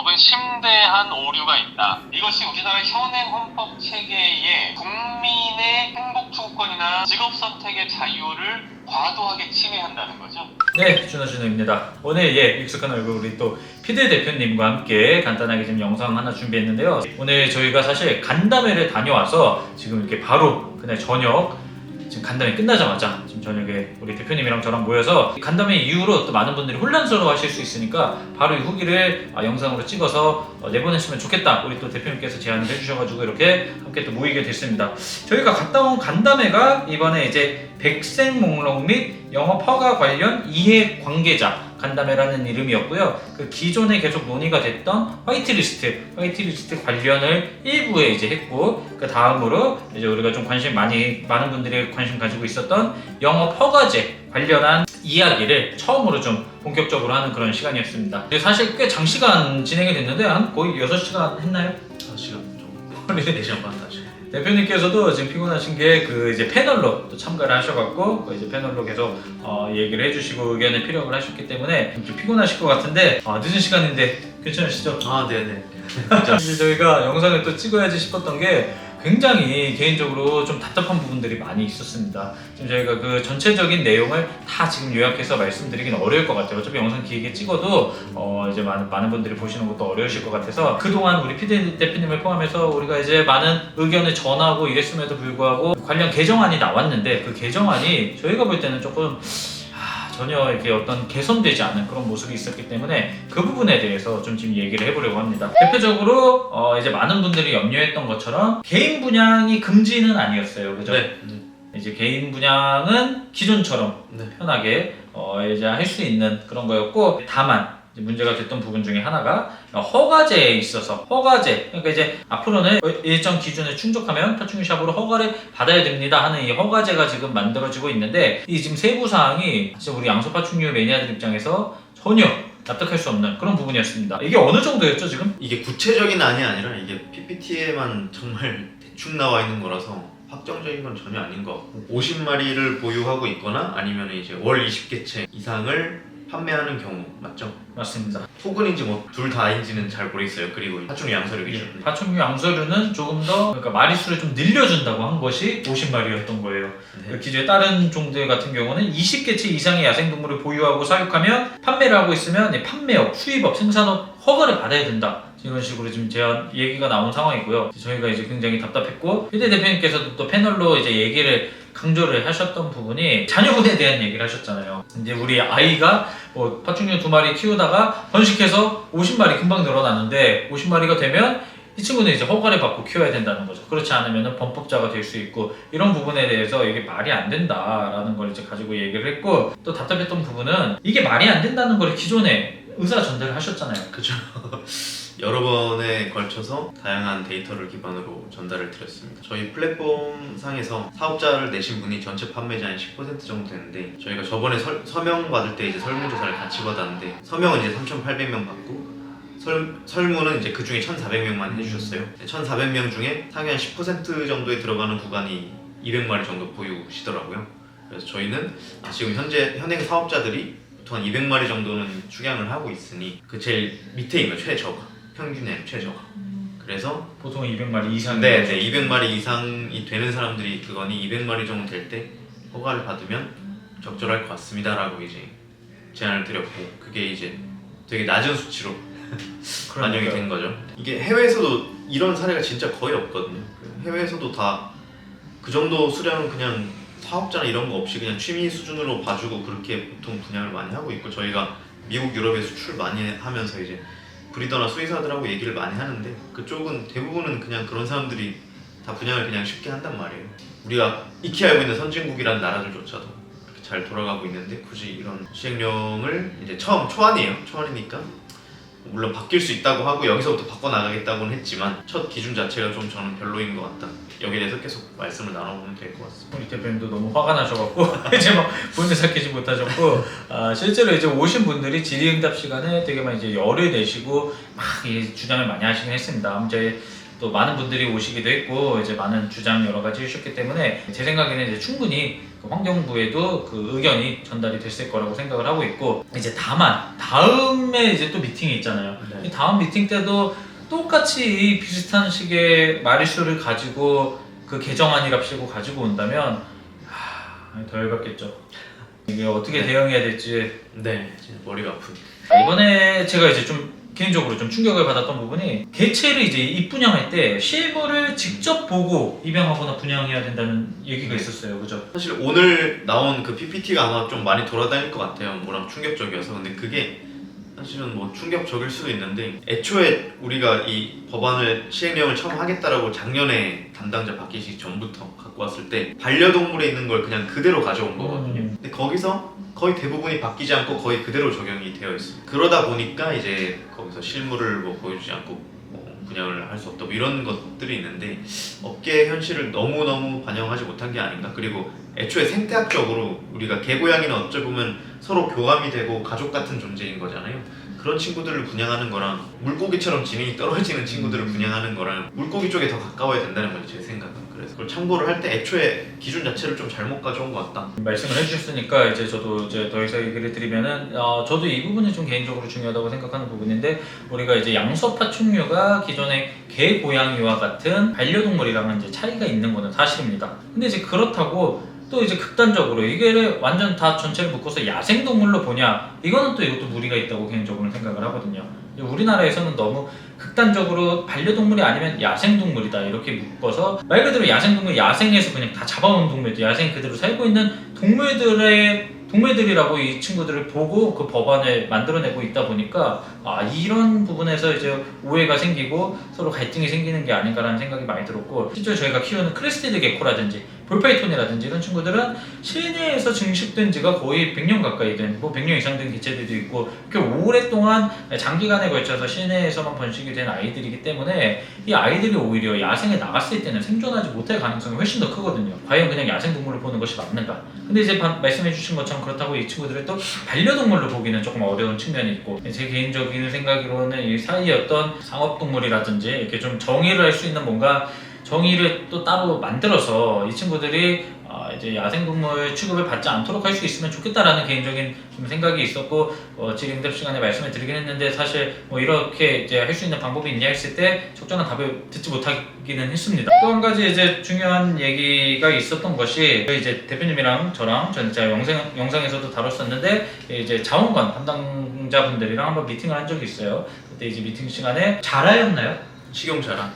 법은 심대한 오류가 있다. 이것이 우리나라 현행 헌법 체계에 국민의 행복 추구권이나 직업 선택의 자유를 과도하게 침해한다는 거죠. 네, 준호준호입니다. 오늘 익숙한 얼굴 우리 또 피드 대표님과 함께 간단하게 지금 영상 하나 준비했는데요. 오늘 저희가 사실 간담회를 다녀와서 지금 이렇게 바로 그날 저녁 지금 간담회 끝나자마자 지금 저녁에 우리 대표님이랑 저랑 모여서 간담회 이후로 또 많은 분들이 혼란스러워 하실 수 있으니까 바로 이 후기를 영상으로 찍어서 내보냈으면 좋겠다. 우리 또 대표님께서 제안을 해주셔가지고 이렇게 함께 또 모이게 됐습니다. 저희가 갔다 온 간담회가 이번에 이제 백색 목록 및 영업 허가 관련 이해 관계자 간담회라는 이름이었고요. 그 기존에 계속 논의가 됐던 화이트리스트 관련을 일부에 이제 했고, 그 다음으로 이제 우리가 좀 많은 분들이 관심 가지고 있었던 영업 허가제 관련한 이야기를 처음으로 좀 본격적으로 하는 그런 시간이었습니다. 사실 꽤 장시간 진행이 됐는데 한 거의 6시간 했나요? 5시간 정도. 4시간 반 다시. 대표님께서도 지금 피곤하신 게 그 이제 패널로 또 참가를 하셔갖고 이제 패널로 계속 얘기를 해주시고 의견을 피력을 하셨기 때문에 좀 피곤하실 것 같은데 늦은 시간인데 괜찮으시죠? 아, 네네. 사실 저희가 영상을 또 찍어야지 싶었던 게 굉장히 개인적으로 좀 답답한 부분들이 많이 있었습니다. 지금 저희가 그 전체적인 내용을 다 지금 요약해서 말씀드리기는 어려울 것 같아요. 어차피 영상 길게 찍어도 이제 많은 분들이 보시는 것도 어려우실 것 같아서 그동안 우리 피드 대표님을 포함해서 우리가 이제 많은 의견을 전하고 이랬음에도 불구하고 관련 개정안이 나왔는데 그 개정안이 저희가 볼 때는 조금 전혀 이렇게 어떤 개선되지 않은 그런 모습이 있었기 때문에 그 부분에 대해서 좀 지금 얘기를 해보려고 합니다. 대표적으로 이제 많은 분들이 염려했던 것처럼 개인 분양이 금지는 아니었어요, 그죠? 네. 이제 개인 분양은 기존처럼 네. 편하게 이제 할 수 있는 그런 거였고, 다만 이제 문제가 됐던 부분 중에 하나가 허가제에 있어서 그러니까 이제 앞으로는 일정 기준에 충족하면 파충류샵으로 허가를 받아야 됩니다 하는 이 허가제가 지금 만들어지고 있는데, 이 지금 세부 사항이 진짜 우리 양서 파충류 매니아들 입장에서 전혀 납득할 수 없는 그런 부분이었습니다. 이게 어느 정도였죠 지금? 이게 구체적인 안이 아니라 이게 PPT에만 정말 대충 나와 있는 거라서 확정적인 건 전혀 아닌 것 같고, 50마리를 보유하고 있거나 아니면 이제 월 20개체 이상을 판매하는 경우 맞죠? 맞습니다. 토근인지 뭐 둘 다인지는 잘 모르겠어요. 그리고 파충류 양서류 기준. 파충류 양서류는 조금 더 그러니까 마리수를 좀 늘려준다고 한 것이 50마리였던 거예요. 네. 기존의 다른 종들 같은 경우는 20개체 이상의 야생동물을 보유하고 사육하면 판매를 하고 있으면 판매업, 수입업, 생산업 허가를 받아야 된다. 이런 식으로 지금 얘기가 나온 상황이고요. 저희가 이제 굉장히 답답했고, 피드 대표님께서도 또 패널로 이제 얘기를 강조를 하셨던 부분이 자녀분에 대한 얘기를 하셨잖아요. 이제 우리 아이가 뭐 파충류 2마리 키우다가 번식해서 50마리 금방 늘어나는데 50마리가 되면 이 친구는 이제 허가를 받고 키워야 된다는 거죠. 그렇지 않으면 범법자가 될 수 있고, 이런 부분에 대해서 이게 말이 안 된다라는 걸 이제 가지고 얘기를 했고, 또 답답했던 부분은 이게 말이 안 된다는 걸 기존에 의사 전달을 하셨잖아요. 그죠. 여러 번에 걸쳐서 다양한 데이터를 기반으로 전달을 드렸습니다. 저희 플랫폼 상에서 사업자를 내신 분이 전체 판매자의 10% 정도 되는데, 저희가 저번에 서명 받을 때 이제 설문조사를 같이 받았는데, 서명은 이제 3,800명 받고 설문은 이제 그 중에 1,400명만 해주셨어요. 1,400명 중에 상위 한 10% 정도에 들어가는 구간이 200마리 정도 보유시더라고요. 그래서 저희는 지금 현재 현행 사업자들이 보통 한 200마리 정도는 축양을 하고 있으니 그 제일 밑에 있는 최저가, 평균의 최저가. 그래서 보통 200마리 이상. 네, 200마리 이상이 되는 사람들이 그거니 200마리 정도 될 때 허가를 받으면 적절할 것 같습니다라고 이제 제안을 드렸고, 그게 이제 되게 낮은 수치로 반영이 된 거죠. 이게 해외에서도 이런 사례가 진짜 거의 없거든요. 해외에서도 다 그 정도 수량은 그냥 사업자나 이런 거 없이 그냥 취미 수준으로 봐주고 그렇게 보통 분양을 많이 하고 있고, 저희가 미국, 유럽에 수출 많이 하면서 이제 브리더나 수의사들하고 얘기를 많이 하는데, 그쪽은 대부분은 그냥 그런 사람들이 다 분양을 그냥 쉽게 한단 말이에요. 우리가 익히 알고 있는 선진국이라는 나라들조차도 그렇게 잘 돌아가고 있는데 굳이 이런 시행령을 이제 초안이니까 물론 바뀔 수 있다고 하고 여기서부터 바꿔나가겠다고는 했지만 첫 기준 자체가 좀 저는 별로인 것 같다. 여기에 대해서 계속 말씀을 나눠보면 될 것 같습니다. 우리 대표님도 너무 화가 나셔갖고 이제 막 본드 삭히지 못하셨고, 실제로 이제 오신 분들이 질의응답 시간에 되게 많이 이제 열을 내시고 막 주장을 많이 하시긴 했습니다. 이제 또 많은 분들이 오시기도 했고 이제 많은 주장 여러 가지 해주셨기 때문에 제 생각에는 이제 충분히 그 환경부에도 그 의견이 전달이 됐을 거라고 생각을 하고 있고 이제 다만 다음에 이제 또 미팅이 있잖아요. 네. 이 다음 미팅 때도 똑같이 이 비슷한 식의 말이슈를 가지고 그 개정안이랍시고 가지고 온다면 더 열받겠죠. 이게 어떻게 대응해야 될지. 네, 진짜 머리가 아픈. 이번에 제가 이제 좀 개인적으로 좀 충격을 받았던 부분이 개체를 이제 입분양할 때 실물을 직접 보고 입양하거나 분양해야 된다는 얘기가 있었어요. 그죠? 사실 오늘 나온 그 PPT가 아마 좀 많이 돌아다닐 것 같아요. 뭐랑 충격적이어서. 근데 그게 사실은 뭐 충격적일 수도 있는데 애초에 우리가 이 법안을 시행령을 처음 하겠다라고 작년에 담당자 바뀌시기 전부터 갖고 왔을 때 반려동물에 있는 걸 그냥 그대로 가져온 거거든요. 근데 거기서 거의 대부분이 바뀌지 않고 거의 그대로 적용이 되어 있습니다. 그러다 보니까 이제 거기서 실물을 뭐 보여주지 않고 분양을 할 수 없다 뭐 이런 것들이 있는데 업계의 현실을 너무너무 반영하지 못한 게 아닌가. 그리고 애초에 생태학적으로 우리가 개고양이는 어찌 보면 서로 교감이 되고 가족 같은 존재인 거잖아요. 그런 친구들을 분양하는 거랑 물고기처럼 지능이 떨어지는 친구들을 분양하는 거랑 물고기 쪽에 더 가까워야 된다는 거죠, 제 생각은. 그래서 그걸 참고를 할 때 애초에 기준 자체를 좀 잘못 가져온 것 같다. 말씀을 해주셨으니까 이제 저도 이제 더 이상 얘기를 드리면은 저도 이 부분이 좀 개인적으로 중요하다고 생각하는 부분인데 우리가 이제 양서 파충류가 기존의 개, 고양이와 같은 반려동물이랑은 이제 차이가 있는 거는 사실입니다. 근데 이제 그렇다고 또 이제 극단적으로 이게 완전 다 전체를 묶어서 야생동물로 보냐 이거는 또 이것도 무리가 있다고 개인적으로 생각을 하거든요. 우리나라에서는 너무 극단적으로 반려동물이 아니면 야생동물이다 이렇게 묶어서 말 그대로 야생동물 야생에서 그냥 다 잡아온 동물들 야생 그대로 살고 있는 동물들이라고 이 친구들을 보고 그 법안을 만들어내고 있다 보니까 이런 부분에서 이제 오해가 생기고 서로 갈등이 생기는 게 아닌가라는 생각이 많이 들었고 실제로 저희가 키우는 크레스티드 게코라든지 볼파이톤이라든지 이런 친구들은 실내에서 증식된 지가 거의 100년 가까이 된, 뭐 100년 이상 된 개체들도 있고 이렇게 오랫동안 장기간에 걸쳐서 실내에서만 번식이 된 아이들이기 때문에 이 아이들이 오히려 야생에 나갔을 때는 생존하지 못할 가능성이 훨씬 더 크거든요. 과연 그냥 야생동물을 보는 것이 맞는가? 근데 이제 말씀해 주신 것처럼 그렇다고 이 친구들을 또 반려동물로 보기는 조금 어려운 측면이 있고 제 개인적인 생각으로는 이 사이에 어떤 상업동물이라든지 이렇게 좀 정의를 할 수 있는 뭔가 정의를 또 따로 만들어서 이 친구들이 이제 야생동물 취급을 받지 않도록 할 수 있으면 좋겠다라는 개인적인 좀 생각이 있었고 질의응답 시간에 말씀을 드리긴 했는데 사실 뭐 이렇게 이제 할 수 있는 방법이 있냐 했을 때 적절한 답을 듣지 못하기는 했습니다. 또 한 가지 이제 중요한 얘기가 있었던 것이 이제 대표님이랑 저랑 제가 영상에서도 다뤘었는데 이제 자원관 담당자분들이랑 한번 미팅을 한 적이 있어요. 그때 이제 미팅 시간에 자라였나요?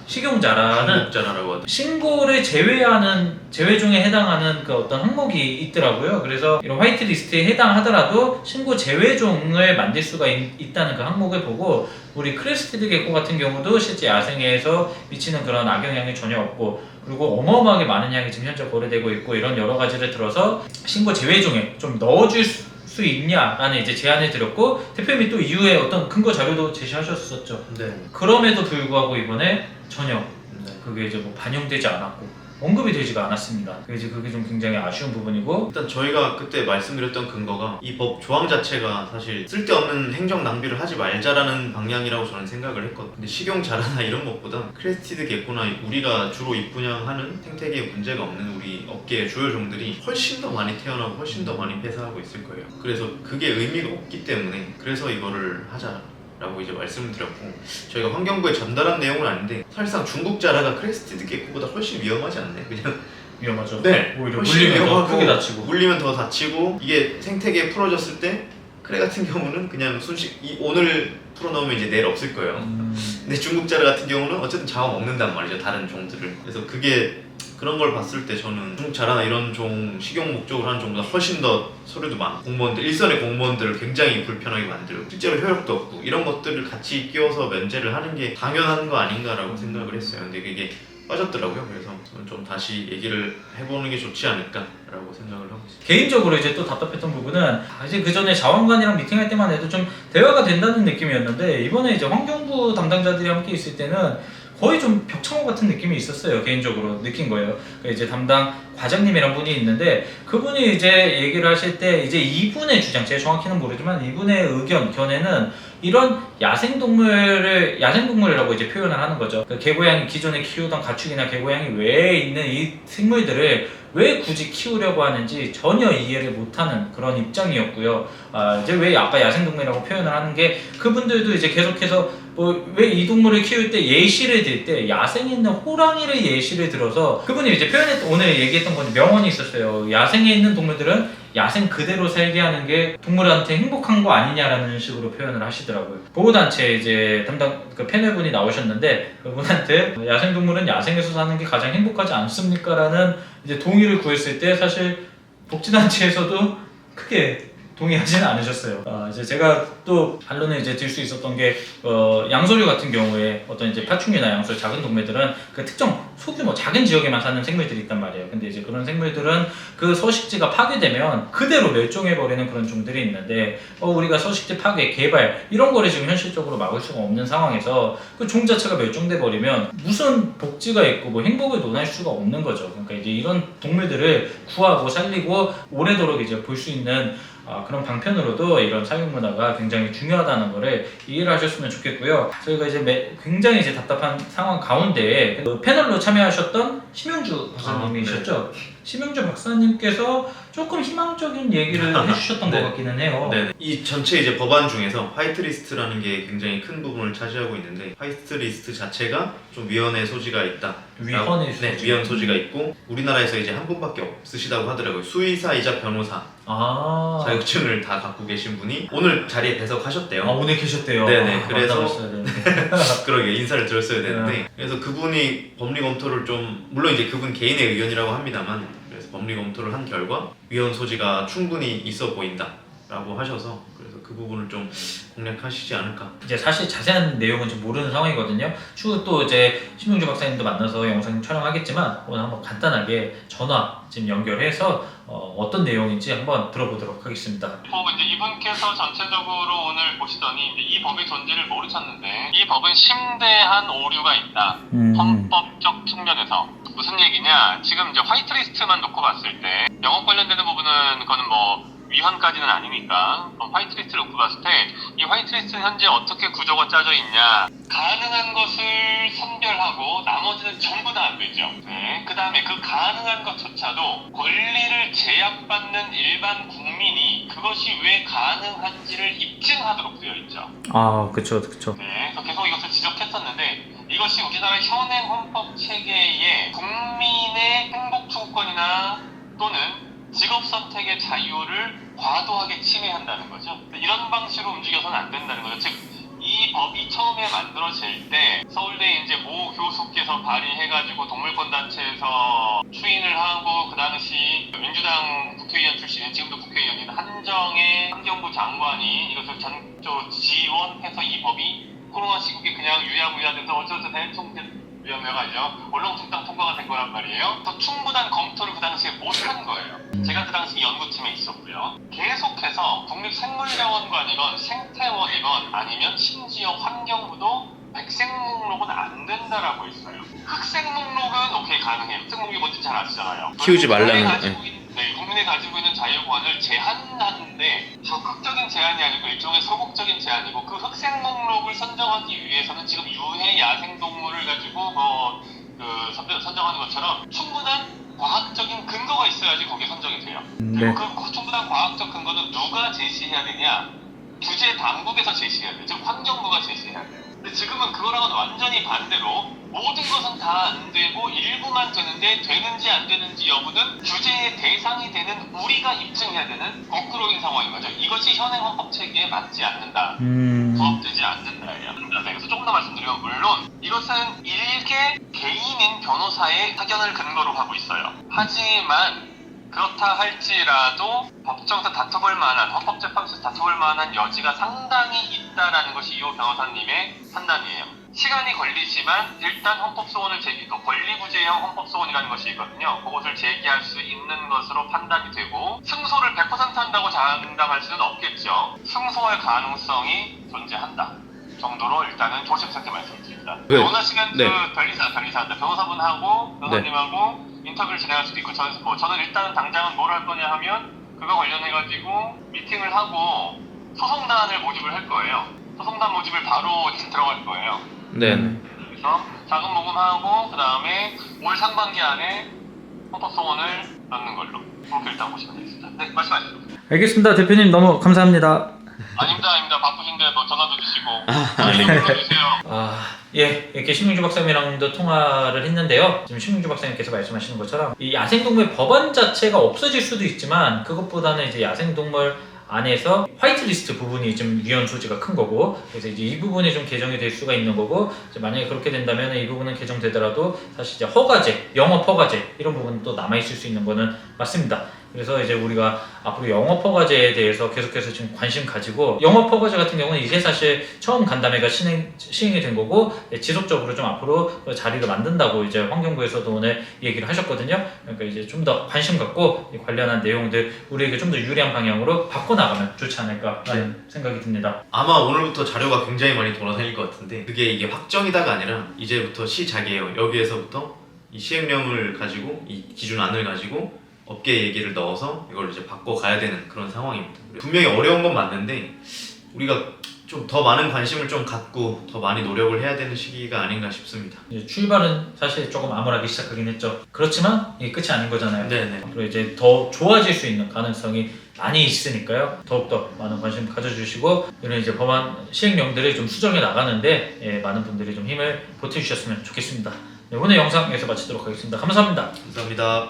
식용자라는 한국자라라고 하더라고요. 신고를 제외하는 제외종에 해당하는 그 어떤 항목이 있더라고요. 그래서 이런 화이트리스트에 해당하더라도 신고 제외종을 만들 수가 있다는 그 항목을 보고 우리 크레스티드 게코 같은 경우도 실제 야생에서 미치는 그런 악영향이 전혀 없고 그리고 어마어마하게 많은 양이 지금 현재 거래되고 있고 이런 여러 가지를 들어서 신고 제외종에 좀 넣어줄 수 있냐라는 이제 제안을 드렸고 대표님이 또 이후에 어떤 근거 자료도 제시하셨었죠. 네. 그럼에도 불구하고 이번에 전혀 네. 그게 이제 뭐 반영되지 않았고 언급이 되지가 않았습니다. 그게 좀 굉장히 아쉬운 부분이고 일단 저희가 그때 말씀드렸던 근거가 이 법 조항 자체가 사실 쓸데없는 행정 낭비를 하지 말자라는 방향이라고 저는 생각을 했거든요. 근데 식용자라나 이런 것보다 크레스티드 게코나 우리가 주로 입분양하는 생태계에 문제가 없는 우리 업계의 주요 종들이 훨씬 더 많이 태어나고 훨씬 더 많이 폐사하고 있을 거예요. 그래서 그게 의미가 없기 때문에 그래서 이거를 하자 라고 이제 말씀을 드렸고 저희가 환경부에 전달한 내용은 아닌데 사실상 중국 자라가 크레스티드 게코보다 훨씬 위험하지 않나요? 그냥 위험하죠. 네, 오히려 훨씬 물리면 더 위험하고 크게 다치고 물리면 더 다치고 이게 생태계에 풀어졌을 때 크레 같은 경우는 그냥 오늘 풀어놓으면 이제 내일 없을 거예요. 근데 중국 자라 같은 경우는 어쨌든 잡아 먹는단 말이죠, 다른 종들을. 그래서 그게 그런 걸 봤을 때 저는 중국 자라나 이런 종 식용 목적으로 하는 종보다 훨씬 더 서류도 많고 공무원들 일선의 공무원들을 굉장히 불편하게 만들고 실제로 효력도 없고 이런 것들을 같이 끼워서 면제를 하는 게 당연한 거 아닌가라고 생각을 했어요. 근데 그게 빠졌더라고요. 그래서 저는 좀 다시 얘기를 해보는 게 좋지 않을까라고 생각을 하고 있습니다. 개인적으로 이제 또 답답했던 부분은 이제 그 전에 자원관이랑 미팅할 때만 해도 좀 대화가 된다는 느낌이었는데 이번에 이제 환경부 담당자들이 함께 있을 때는 거의 좀 벽창호 같은 느낌이 있었어요. 개인적으로 느낀 거예요. 그러니까 이제 담당 과장님이란 분이 있는데 그분이 이제 얘기를 하실 때 이제 이분의 주장, 제가 정확히는 모르지만 이분의 의견, 견해는 이런 야생동물이라고 이제 표현을 하는 거죠. 그 개고양이, 기존에 키우던 가축이나 개고양이 외에 있는 이 생물들을 왜 굳이 키우려고 하는지 전혀 이해를 못하는 그런 입장이었고요. 이제 왜 아까 야생동물이라고 표현을 하는 게 그분들도 이제 계속해서 뭐 왜 이 동물을 키울 때 예시를 들 때 야생에 있는 호랑이를 예시를 들어서 그분이 이제 오늘 얘기했던 건 명언이 있었어요. 야생에 있는 동물들은 야생 그대로 살게 하는 게 동물한테 행복한 거 아니냐라는 식으로 표현을 하시더라고요. 보호단체 이제 담당 그 패널분이 나오셨는데 그분한테 야생동물은 야생에서 사는 게 가장 행복하지 않습니까?라는 이제 동의를 구했을 때 사실 복지단체에서도 크게 동의하지는 않으셨어요. 이제 제가 또 반론을 이제 들 수 있었던 게 양서류 같은 경우에 어떤 이제 파충류나 양서류 작은 동물들은 그 특정 소규모 작은 지역에만 사는 생물들이 있단 말이에요. 근데 이제 그런 생물들은 그 서식지가 파괴되면 그대로 멸종해 버리는 그런 종들이 있는데 우리가 서식지 파괴, 개발 이런 거를 지금 현실적으로 막을 수가 없는 상황에서 그 종 자체가 멸종돼 버리면 무슨 복지가 있고 뭐 행복을 논할 수가 없는 거죠. 그러니까 이제 이런 동물들을 구하고 살리고 오래도록 이제 볼 수 있는 그런 방편으로도 이런 사육 문화가 굉장히 중요하다는 거를 이해를 하셨으면 좋겠고요. 저희가 이제 굉장히 이제 답답한 상황 가운데 그 패널로 참여하셨던 심영주 박사님이셨죠? 네. 심영주 박사님께서 조금 희망적인 얘기를 해주셨던 네. 것 같기는 해요. 네. 이 전체 이제 법안 중에서 화이트리스트라는 게 굉장히 큰 부분을 차지하고 있는데 화이트리스트 자체가 좀 위헌의 소지가 있다. 위헌의 소지. 네, 위헌 소지가 있고 우리나라에서 이제 한 분밖에 없으시다고 하더라고요. 수의사이자 변호사 자격증을 다 갖고 계신 분이 오늘 자리에 배석하셨대요. 오늘 계셨대요. 네네. 그래서 그래서 그러게 인사를 드렸어야 되는데 그래서 그분이 법리 검토를 좀 물론 이제 그분 개인의 의견이라고 합니다만 그래서 법리 검토를 한 결과 위헌 소지가 충분히 있어 보인다라고 하셔서 그래서 그 부분을 좀 공략하시지 않을까. 이제 사실 자세한 내용은 좀 모르는 상황이거든요. 추후 또 이제 심용주 박사님도 만나서 영상 촬영하겠지만 오늘 한번 간단하게 전화 지금 연결해서 어떤 내용인지 한번 들어보도록 하겠습니다. 이제 이분께서 전체적으로 오늘 보시더니 이제 이 법의 존재를 모르셨는데 이 법은 심대한 오류가 있다. 헌법적 측면에서 무슨 얘기냐? 지금 이제 화이트리스트만 놓고 봤을 때 영업 관련되는 부분은 그거는 뭐 위헌까지는 아니니까 화이트리스트를 놓고 봤을 때 이 화이트리스트는 현재 어떻게 구조가 짜져 있냐 가능한 것을 선별하고 나머지는 전부 다 안 되죠. 네. 그 다음에 그 가능한 것조차도 권리를 제약받는 일반 국민이 그것이 왜 가능한지를 입증하도록 되어 있죠. 그쵸. 네. 그래서 계속 이것을 지적했었는데 이것이 우리나라 현행 헌법 체계의 국민의 행복 추구권이나 또는 직업 선택의 자유를 과도하게 침해한다는 거죠. 이런 방식으로 움직여서는 안 된다는 거죠. 즉, 이 법이 처음에 만들어질 때 서울대 이제 모 교수께서 발의해가지고 동물권단체에서 추인을 하고 그 당시 민주당 국회의원 출신인 지금도 국회의원인 한정혜 환경부 장관이 이것을 전적 지원해서 이 법이 코로나 시국에 그냥 유야무야돼서 어쩌서 대충 위험해가지고 얼렁뚱땅 통과가 된 거란 말이에요. 더 충분한 검토를 그 당시에 못한 거예요. 제가 그 당시 연구팀에 있었고요. 계속해서 국립생물병원관이건 생태원이건 아니면 심지어 환경부도 백색목록은 안 된다라고 했어요. 흑색목록은 오케이 가능해요. 흑색목록이 뭔지 잘 아시잖아요. 키우지 말라는 국민이 가지고 있는 자유권을 제한하는데 적극적인 제한이 아니고 일종의 소극적인 제한이고 그 흑색 목록을 선정하기 위해서는 지금 유해 야생동물을 가지고 선정하는 것처럼 충분한 과학적인 근거가 있어야지 거기에 선정이 돼요. 그리고 그 충분한 과학적 근거는 누가 제시해야 되냐? 규제 당국에서 제시해야 돼요. 즉 환경부가 제시해야 돼요. 근데 지금은 그거랑은 완전히 반대로 모든 것은 다 안 되고 일부만 되는데 되는지 안 되는지 여부는 규제의 대상이 되는 우리가 입증해야 되는 거꾸로인 상황인 거죠. 이것이 현행 헌법 체계에 맞지 않는다. 부합되지 않는다예요. 그래서 조금 더 말씀드리면 물론 이것은 일개 개인인 변호사의 사견을 근거로 하고 있어요. 하지만 그렇다 할지라도 법정에서 다퉈볼 만한 헌법재판소에서 다퉈볼 만한 여지가 상당히 있다라는 것이 이 변호사님의 판단이에요. 시간이 걸리지만 일단 헌법소원을 권리구제형 헌법소원이라는 것이 있거든요. 그것을 제기할 수 있는 것으로 판단이 되고 승소를 100% 한다고 장담할 수는 없겠죠. 승소할 가능성이 존재한다. 정도로 일단은 조심스럽게 말씀드립니다. 네. 원하시면 네. 그 변리사한테 변호사분하고 변호사님하고 인터뷰를 진행할 수도 있고 저는 일단은 당장은 뭘 할 거냐 하면 그거 관련해가지고 미팅을 하고 소송단을 모집을 할 거예요. 소송단 모집을 바로 이제 들어갈 거예요. 네. 그래서 자금 모금하고 그 다음에 올 상반기 안에 헌법소원을 넣는 걸로 그렇게 일단 보시면 되겠습니다. 네, 말씀하시죠. 알겠습니다. 대표님 너무 감사합니다. 아닙니다. 바쁘신데 뭐 전화도 네. 주시고 주세요. 예, 이렇게 신명주 박사님이랑도 통화를 했는데요. 지금 신명주 박사님께서 말씀하시는 것처럼 이 야생동물 법안 자체가 없어질 수도 있지만 그것보다는 이제 야생동물 안에서 화이트리스트 부분이 좀 위헌 소지가 큰 거고, 그래서 이제 이 부분이 좀 개정이 될 수가 있는 거고, 이제 만약에 그렇게 된다면 이 부분은 개정되더라도 사실 이제 허가제, 영업 허가제 이런 부분은 또 남아 있을 수 있는 거는 맞습니다. 그래서 이제 우리가 앞으로 영업 허가제에 대해서 계속해서 지금 관심 가지고, 영업 허가제 같은 경우는 이제 사실 처음 간담회가 시행이 된 거고 지속적으로 좀 앞으로 자리를 만든다고 이제 환경부에서도 오늘 얘기를 하셨거든요. 그러니까 이제 좀 더 관심 갖고 이 관련한 내용들 우리에게 좀 더 유리한 방향으로 바꿔 나가면 좋지 않을까라는 생각이 듭니다. 아마 오늘부터 자료가 굉장히 많이 돌아다닐 것 같은데 그게 이게 확정이다가 아니라 이제부터 시작이에요. 여기에서부터 이 시행령을 가지고 이 기준안을 가지고 업계 얘기를 넣어서 이걸 이제 바꿔가야 되는 그런 상황입니다. 분명히 어려운 건 맞는데 우리가 좀 더 많은 관심을 좀 갖고 더 많이 노력을 해야 되는 시기가 아닌가 싶습니다. 이제 출발은 사실 조금 암울하게 시작하긴 했죠. 그렇지만 이게 끝이 아닌 거잖아요. 네네. 그리고 이제 더 좋아질 수 있는 가능성이 많이 있으니까요. 더욱더 많은 관심 가져주시고 이런 이제 법안 시행령들을 좀 수정해 나가는데 많은 분들이 좀 힘을 보태주셨으면 좋겠습니다. 네, 오늘 영상 여기서 마치도록 하겠습니다. 감사합니다. 감사합니다.